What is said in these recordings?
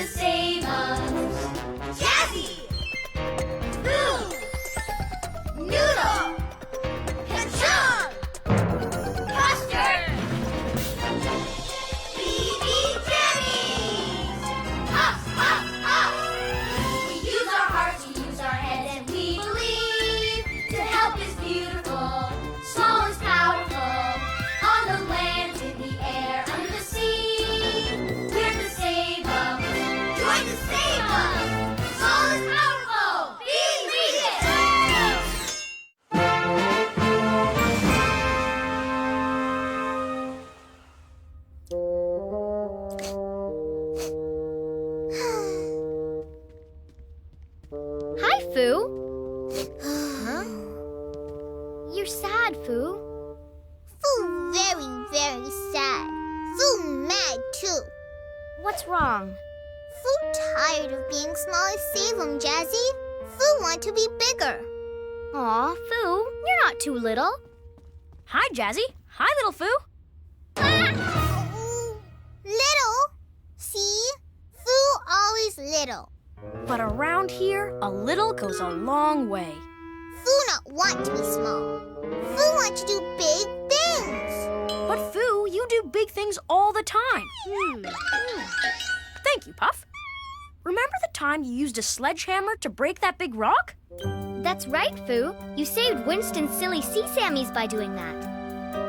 the Save-Ums. Jazzy! Boo! Noodle! Ka-chunk! Custard! BB Jammies! Hops, hops, hops! We use our hearts, we use our heads, and we believe to help is beautiful, small is powerful, on the land, in the air, under the sea. We're the Save-Ums. Join the Save-Ums! Small is powerful! Believe it! Hi, Foo. Huh? You're sad, Foo. Foo very, very sad. Foo mad too. What's wrong? Foo tired of being small as Save-Um, Jazzy. Foo want to be bigger. Aw, Foo, you're not too little. Hi, Jazzy. Hi, little Foo. Little? See? Foo always little. But around here, a little goes a long way. Foo not want to be small. Foo want to do big things. But Foo, you do big things all the time. Thank you, Puff. Remember the time you used a sledgehammer to break that big rock? That's right, Foo. You saved Winston's silly sea sammies by doing that.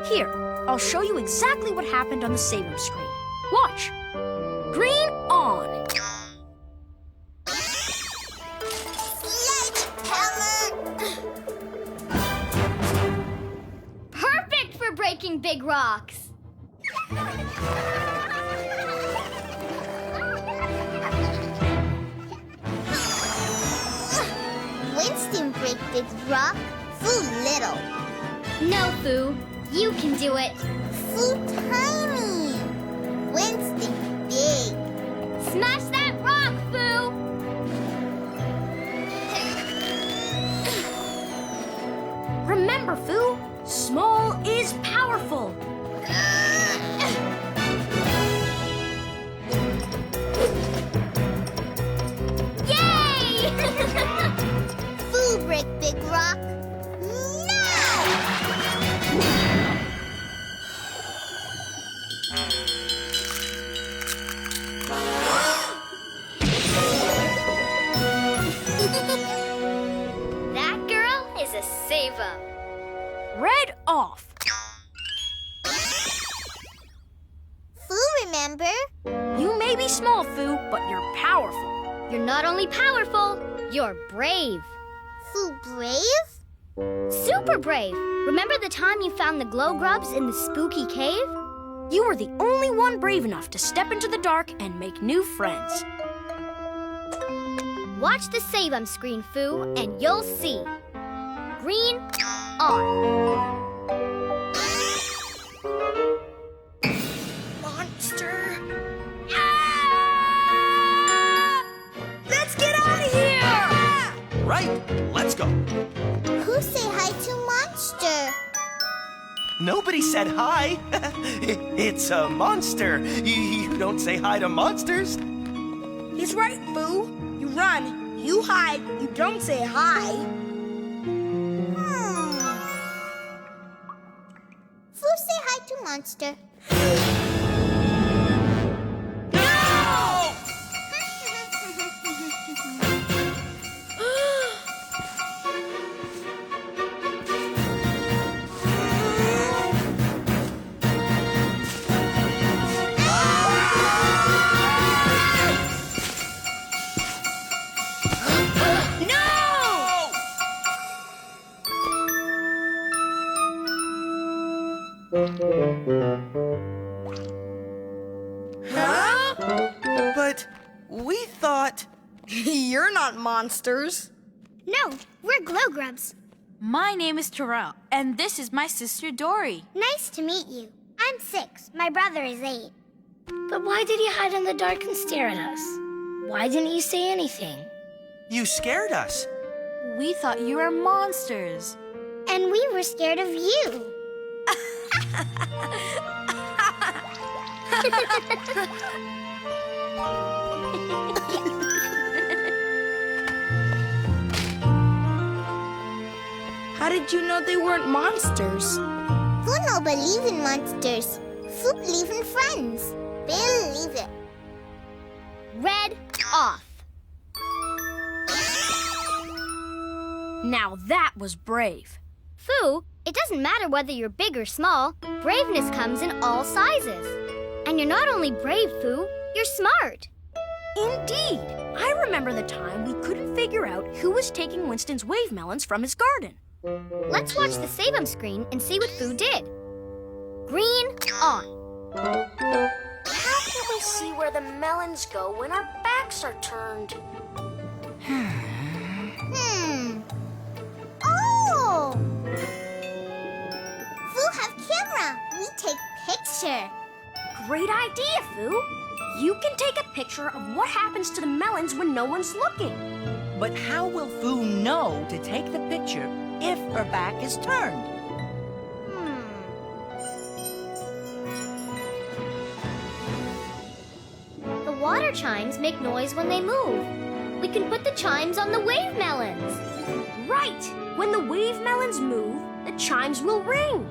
Here, I'll show you exactly what happened on the Save-Ums screen. Watch. Green on. Perfect for breaking big rocks. Winston break big rock. Foo little. No, Foo. You can do it. Foo tiny. Winston big. Smash that rock, Foo! Remember, Foo, small is powerful. Yay! Foo break big rock. Now! That girl is a Save-Um. Red off. Foo remember? You may be small, Foo, but you're powerful. You're not only powerful, you're brave. Foo brave? Super brave. Remember the time you found the glow grubs in the spooky cave? You were the only one brave enough to step into the dark and make new friends. Watch the Save-Ums screen, Foo, and you'll see. Green on. Monster! Ah! Let's get out of here! Right, let's go. Who say hi to Monster? Nobody said hi. It's a monster. You don't say hi to monsters. He's right, Foo. You run, you hide, you don't say hi. Foo say hi to Monster. Huh? But we thought... You're not monsters. No, we're glow grubs. My name is Terrell, and this is my sister Dory. Nice to meet you. I'm 6. My brother is 8. But why did you hide in the dark and stare at us? Why didn't you say anything? You scared us. We thought you were monsters. And we were scared of you. How did you know they weren't monsters? Foo no believe in monsters. Foo believe in friends. Believe it. Red off. Now that was brave. Foo, it doesn't matter whether you're big or small. Braveness comes in all sizes. And you're not only brave, Foo, you're smart. Indeed. I remember the time we couldn't figure out who was taking Winston's wave melons from his garden. Let's watch the Save-Ums screen and see what Foo did. Green on. How can we see where the melons go when our backs are turned? Oh! Foo have camera. We take picture. Great idea, Foo. You can take a picture of what happens to the melons when no one's looking. But how will Foo know to take the picture if her back is turned? The water chimes make noise when they move. We can put the chimes on the wave melons. Right! When the wave melons move, the chimes will ring.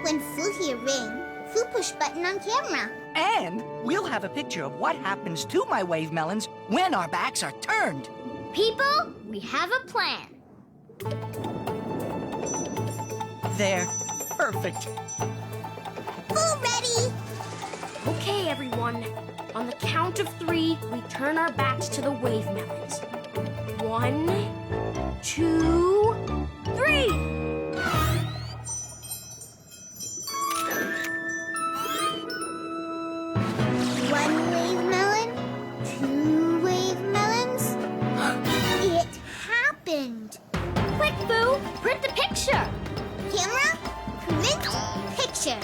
When Foo hear ring, Foo push button on camera. And we'll have a picture of what happens to my wave melons when our backs are turned. People, we have a plan. There. Perfect. Foo ready. Okay, everyone. On the count of 3, we turn our backs to the wave melons. 1, 2, 3! One wave melon, 2 wave melons. It happened. Quick, Foo! Print the picture! Camera, print picture.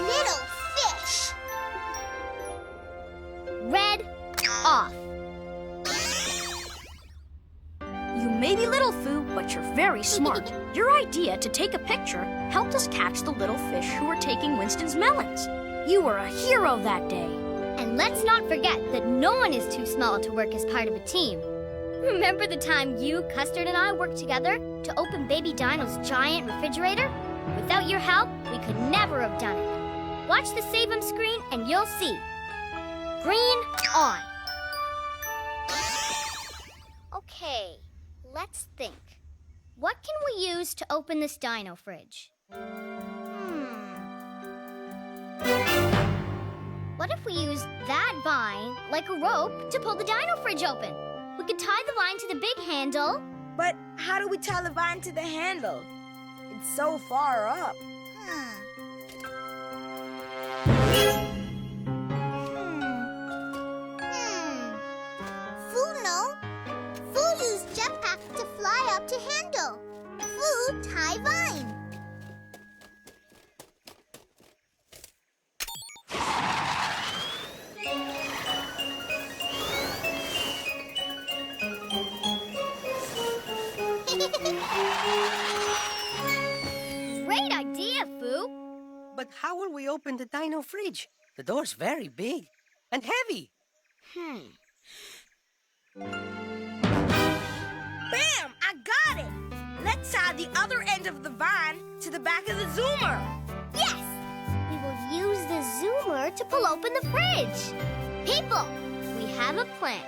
Little fish. Red off. You may be little, Foo, but you're very smart. Your idea to take a picture helped us catch the little fish who were taking Winston's melons. You were a hero that day. And let's not forget that no one is too small to work as part of a team. Remember the time you, Custard, and I worked together to open Baby Dino's giant refrigerator? Without your help, we could never have done it. Watch the Save-Ums screen and you'll see. Green on. Okay, let's think. What can we use to open this dino fridge? What if we use that vine like a rope to pull the dino fridge open? We could tie the vine to the big handle. But how do we tie the vine to the handle? It's so far up. Foo no. Foo use jetpack to fly up to handle. Foo tie vine. Great idea, Foo. But how will we open the dino fridge? The door's very big and heavy. Bam! I got it! Let's tie the other end of the vine to the back of the zoomer. Yes! We will use the zoomer to pull open the fridge. People, we have a plan.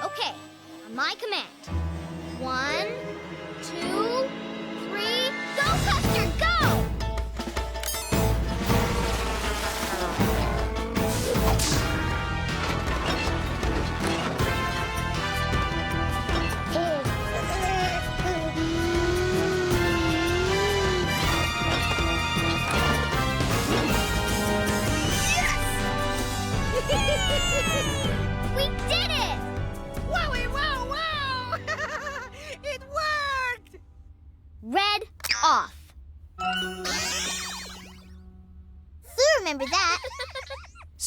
Okay, on my command. 1, 2, 3, go, Custard, go! We did it! Wowie, wow, wow! It worked!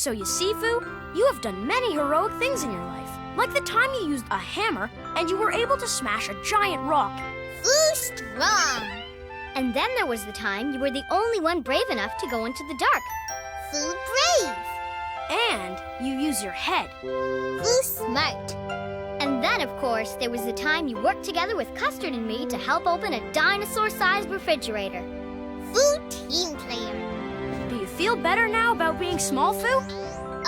So you see, Fu, you have done many heroic things in your life. Like the time you used a hammer and you were able to smash a giant rock. Fu strong. And then there was the time you were the only one brave enough to go into the dark. Fu brave. And you use your head. Fu smart. And then, of course, there was the time you worked together with Custard and me to help open a dinosaur-sized refrigerator. Fu team player. Do you feel better now about being small, Fu?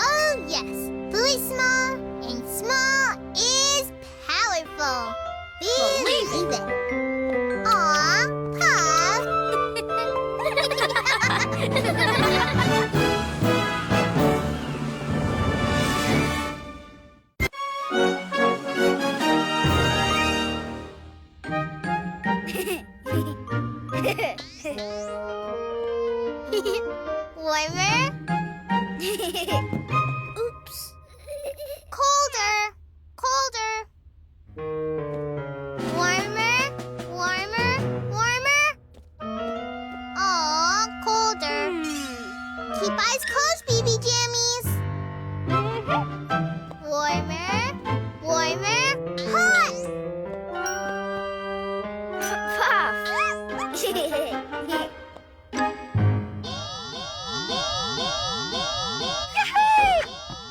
Oh, yes. Fu is small, and small is powerful. Believe it. Aw, Puff. Warmer? Oops. Colder. Colder. Warmer? Warmer? Warmer? Aw, colder. Keep eyes closed, BB Jammies. Warmer? Warmer? Hot! Puff!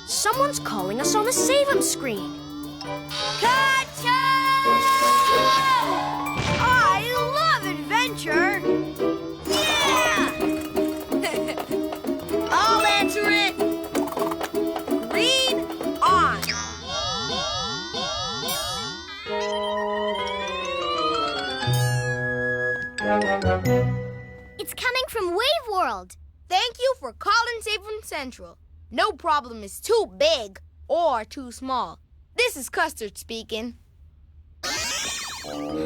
Someone's calling us on the Save-Ums screen. Gotcha! I love adventure. Yeah! I'll answer it. Green on. It's coming from Wave World. Thank you for calling Save-Ums Central. No problem is too big or too small. This is Custard speaking. Lucy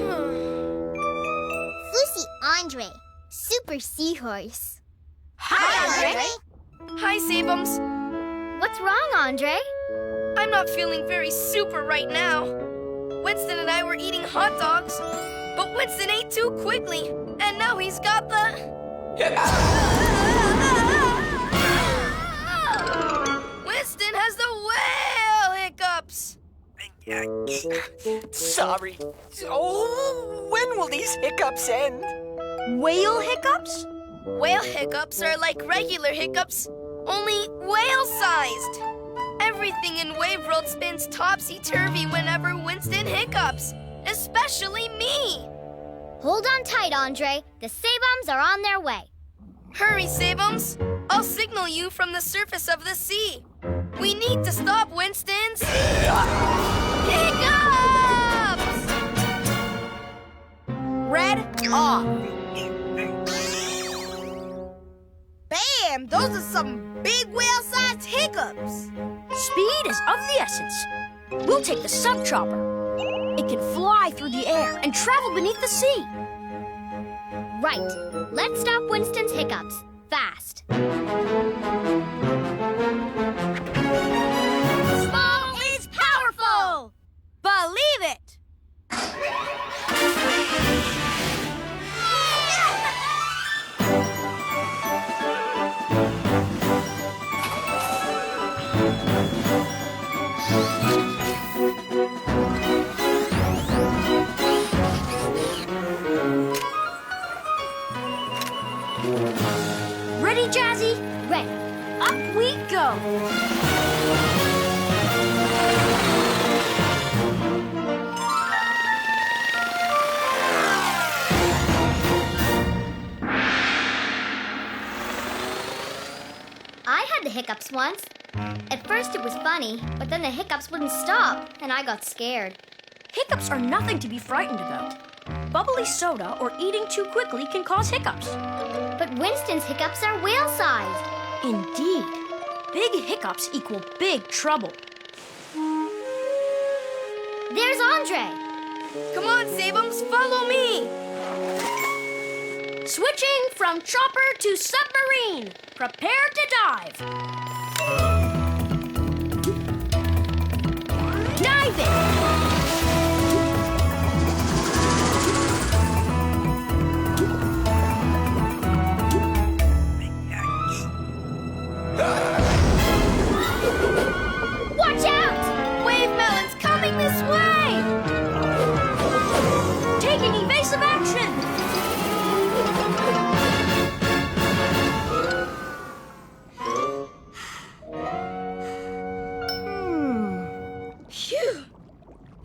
Andre, Super Seahorse. Hi, Andre. Hi, Save-Ums. What's wrong, Andre? I'm not feeling very super right now. Winston and I were eating hot dogs, but Winston ate too quickly, and now he's got the... Winston has the whale hiccups. Sorry. Oh, when will these hiccups end? Whale hiccups? Whale hiccups are like regular hiccups, only whale-sized. Everything in Wave World spins topsy-turvy whenever Winston hiccups, especially me. Hold on tight, Andre. The Save-Ums are on their way. Hurry, Save-Ums. I'll signal you from the surface of the sea. We need to stop Winston's... hiccups! Red off. Bam! Those are some big whale-sized hiccups. Speed is of the essence. We'll take the sub-chopper. It can fly through the air and travel beneath the sea. Right. Let's stop Winston's hiccups. Fast. Small is powerful. Believe it. Ready, Jazzy? Ready. Up we go. I had the hiccups once. At first it was funny, but then the hiccups wouldn't stop, and I got scared. Hiccups are nothing to be frightened about. Bubbly soda or eating too quickly can cause hiccups. But Winston's hiccups are whale-sized. Indeed. Big hiccups equal big trouble. There's Andre. Come on, Save-Ums, follow me. Switching from chopper to submarine. Prepare to dive. Diving. Phew!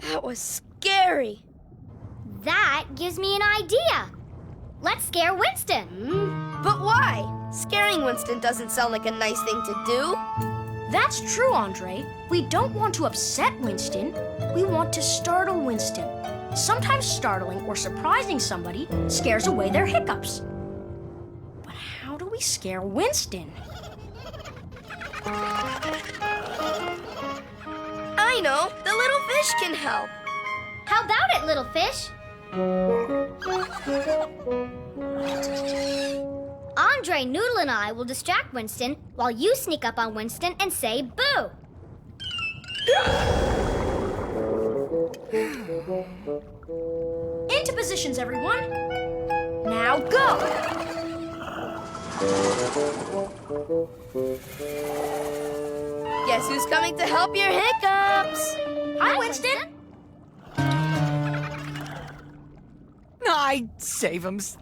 That was scary. That gives me an idea. Let's scare Winston. But why? Scaring Winston doesn't sound like a nice thing to do. That's true, Andre. We don't want to upset Winston. We want to startle Winston. Sometimes startling or surprising somebody scares away their hiccups. But how do we scare Winston? I know. The little fish can help. How about it, little fish? Andre, Noodle, and I will distract Winston while you sneak up on Winston and say boo. Into positions, everyone. Now go. Guess who's coming to help your hiccups? Hi, Winston. Hi, Save-Ums.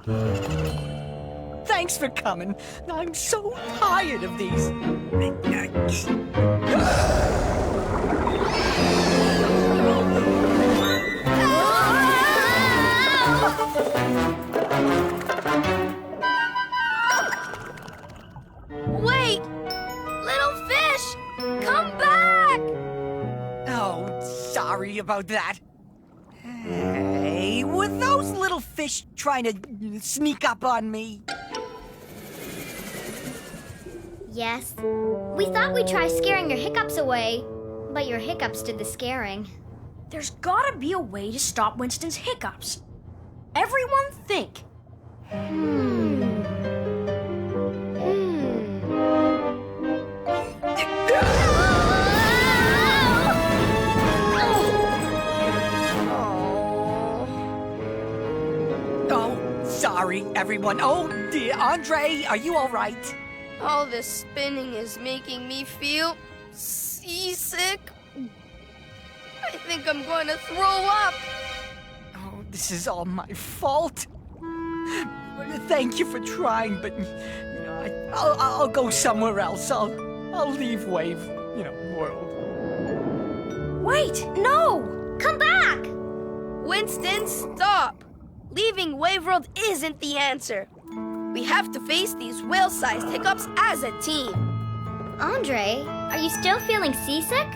Thanks for coming. I'm so tired of these. Wait! Little fish! Come back! Oh, sorry about that. Hey, were those little fish trying to sneak up on me? Yes. We thought we'd try scaring your hiccups away, but your hiccups did the scaring. There's gotta be a way to stop Winston's hiccups. Everyone think. Oh, sorry, everyone. Oh, dear. Andre, are you all right? All this spinning is making me feel seasick. I think I'm going to throw up. Oh, this is all my fault. Thank you for trying, but I'll go somewhere else. I'll leave Wave, World. Wait, no! Come back! Winston, stop! Leaving Wave World isn't the answer. We have to face these whale-sized hiccups as a team. Andre, are you still feeling seasick?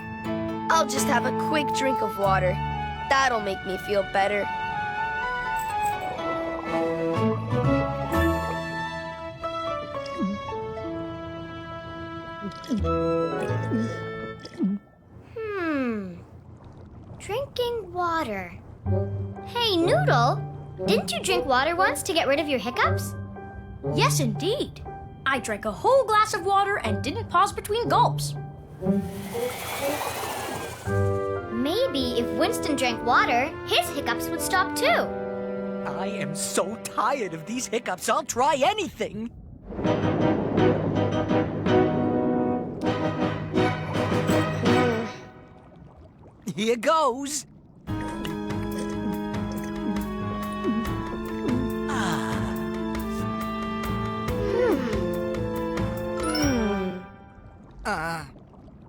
I'll just have a quick drink of water. That'll make me feel better. Drinking water. Hey, Noodle, didn't you drink water once to get rid of your hiccups? Yes, indeed. I drank a whole glass of water and didn't pause between gulps. Maybe if Winston drank water, his hiccups would stop too. I am so tired of these hiccups, I'll try anything. Here goes.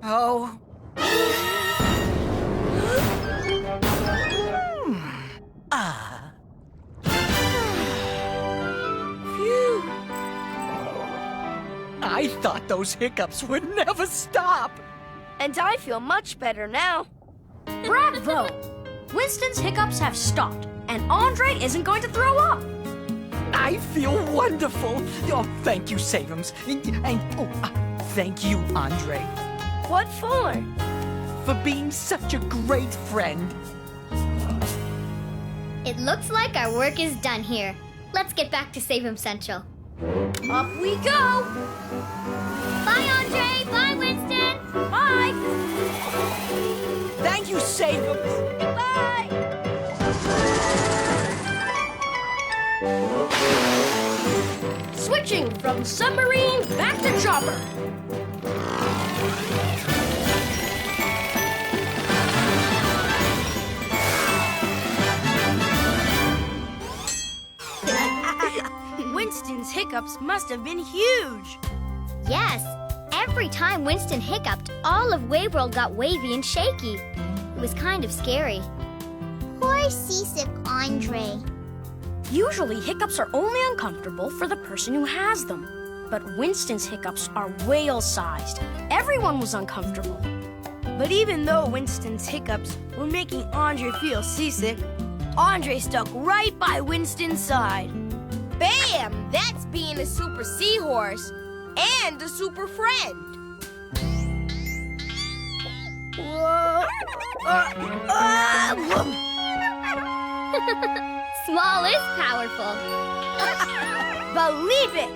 Oh. Phew. I thought those hiccups would never stop. And I feel much better now. Bravo! Winston's hiccups have stopped, and Andre isn't going to throw up. I feel wonderful. Oh, thank you, Save-Ums. And thank you, Andre, What for? for being such a great friend. It looks like our work is done here. Let's get back to Save-Ums Central. Up we go! Bye, Andre! Bye, Winston! Bye! Thank you, Save-Ums. Goodbye! Switching from submarine back to chopper. Winston's hiccups must have been huge. Yes, every time Winston hiccuped, all of Wave World got wavy and shaky. was kind of scary. Poor seasick Andre. Usually, hiccups are only uncomfortable for the person who has them. But Winston's hiccups are whale-sized. Everyone was uncomfortable. But even though Winston's hiccups were making Andre feel seasick, Andre stuck right by Winston's side. Bam! That's being a super seahorse and a super friend. Whoa! Small is powerful. Believe it!